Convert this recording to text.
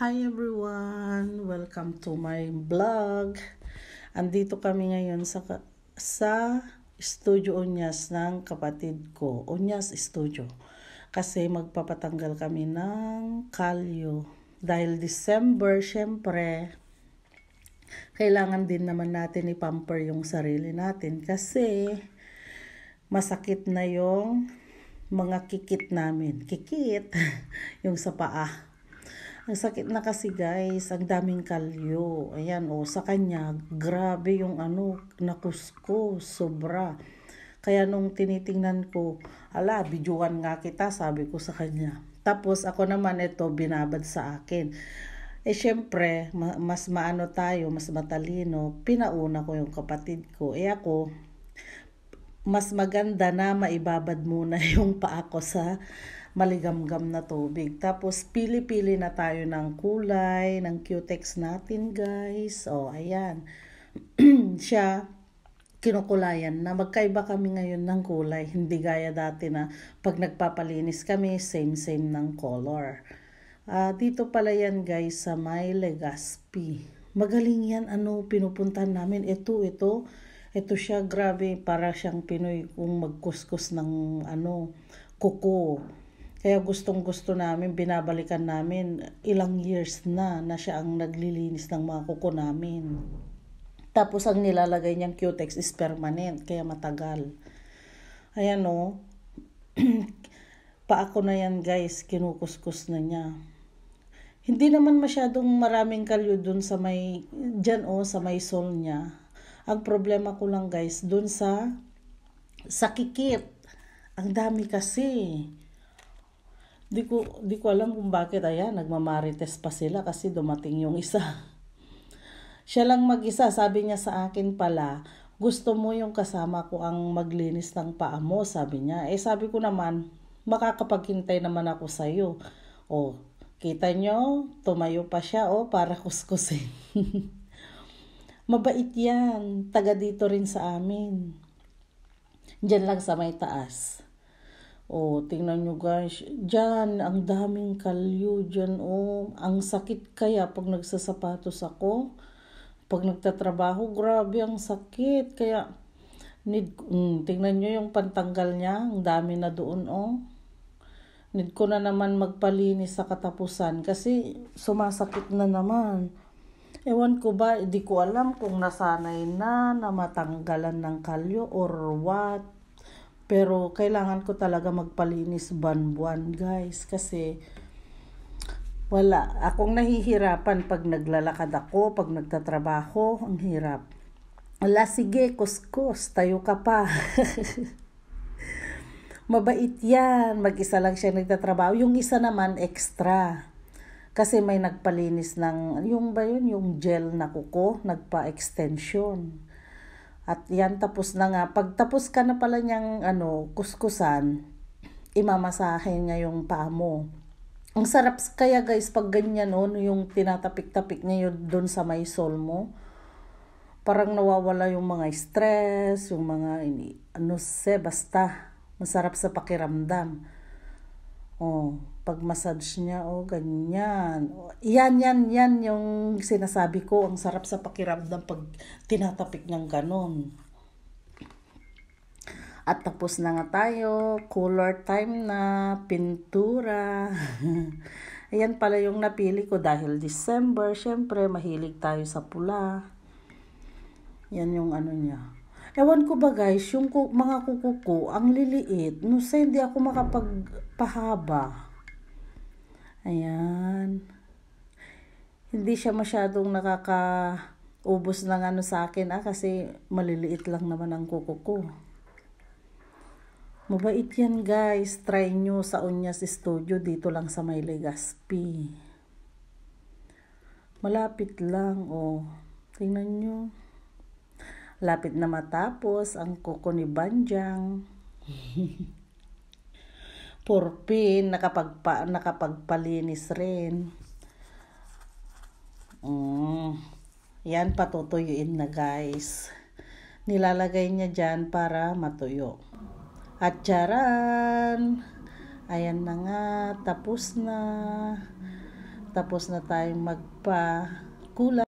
Hi everyone! Welcome to my vlog. Andito kami ngayon sa studio Unyas ng kapatid ko. Unyas Studio. Kasi magpapatanggal kami ng kalyo. Dahil December, syempre, kailangan din naman natin i-pamper yung sarili natin. Kasi masakit na yung mga kikit namin. Kikit! Yung sa paa. Ang sakit na kasi guys, ang daming kalyo. Ayan sa kanya, grabe yung nakusko, sobra. Kaya nung tinitingnan ko, bidyuhan nga kita, sabi ko sa kanya. Tapos ako naman ito, binabad sa akin. Syempre, mas maano tayo, mas matalino, pinauna ko yung kapatid ko. Ako, mas maganda na maibabad muna yung paa ko sa maligamgam na tubig. Tapos pili-pili na tayo ng kulay, ng cutex natin guys. Ayan. Siya, kinukulayan na. Magkaiba kami ngayon ng kulay. Hindi gaya dati na pag nagpapalinis kami, same ng color. Dito pala yan guys sa may Legazpi. Magaling yan, pinupuntahan namin. Ito siya, grabe, para siyang Pinoy kung magkuskus ng kuko. Kaya gustong-gusto namin, binabalikan namin, ilang years na siya ang naglilinis ng mga kuko namin. Tapos ang nilalagay niyang cutex is permanent, kaya matagal. Ayan paa ko na yan guys, kinukuskus na niya. Hindi naman masyadong maraming kalyo dun sa may, sa may sole niya. Ang problema ko lang guys, dun sa kikit. Ang dami kasi. Di ko alam kung bakit. Nagmamarites pa sila kasi dumating yung isa. Siya lang mag-isa. Sabi niya sa akin pala, gusto mo yung kasama ko ang maglinis ng paa mo, sabi niya. Sabi ko naman, makakapaghintay naman ako sa'yo. Kita nyo, tumayo pa siya para kuskusin. Mabait yan. Taga dito rin sa amin. Diyan lang sa may taas. Tingnan nyo guys. Diyan, ang daming kalyo dyan. Ang sakit kaya pag nagsasapatos ako. Pag nagtatrabaho, grabe ang sakit. Kaya, tingnan nyo yung pantanggal niya. Ang dami na doon Need ko na naman magpalinis sa katapusan. Kasi sumasakit na naman. Ewan ko ba, di ko alam kung nasanay na matanggalan ng kalyo or what. Pero kailangan ko talaga magpalinis buwan-buwan guys. Kasi wala. Akong nahihirapan pag naglalakad ako, pag nagtatrabaho. Ang hirap. Sige, kuskus. Tayo ka pa. Mabait yan. Mag-isa lang siya nagtatrabaho. Yung isa naman extra. Kasi may nagpalinis ng, yung gel na kuko, nagpa-extension. At yan, tapos na nga. Pag tapos ka na pala niyang kuskusan, imamasahe niya yung paa mo. Ang sarap kaya guys, pag ganyan yung tinatapik-tapik niya yun doon sa may sole mo. Parang nawawala yung mga stress, yung mga, basta. Masarap sa pakiramdam. Pag massage niya, ganyan. Yan yung sinasabi ko. Ang sarap sa pakiramdam pag tinatapik ng ganon. At tapos na nga tayo. Color time na. Pintura. Ayan pala yung napili ko dahil December. Syempre, mahilig tayo sa pula. Yan yung niya. Ewan ko ba guys, yung mga kuko ko, ang liliit. Hindi ako makapagpahaba. Ayan. Hindi siya masyadong nakakaubos ng sa akin kasi maliliit lang naman ang kuko ko. Mabait yan guys. Try nyo sa Unyas Studio dito lang sa may Legazpi. Malapit lang Tingnan nyo. Lapit na matapos ang kuko ni Banjang. Purpin, nakapagpalinis rin. Yan, patutuyuin na guys. Nilalagay niya dyan para matuyo. At charan! Ayan na nga, tapos na. tapos na tayong magpa-kulay.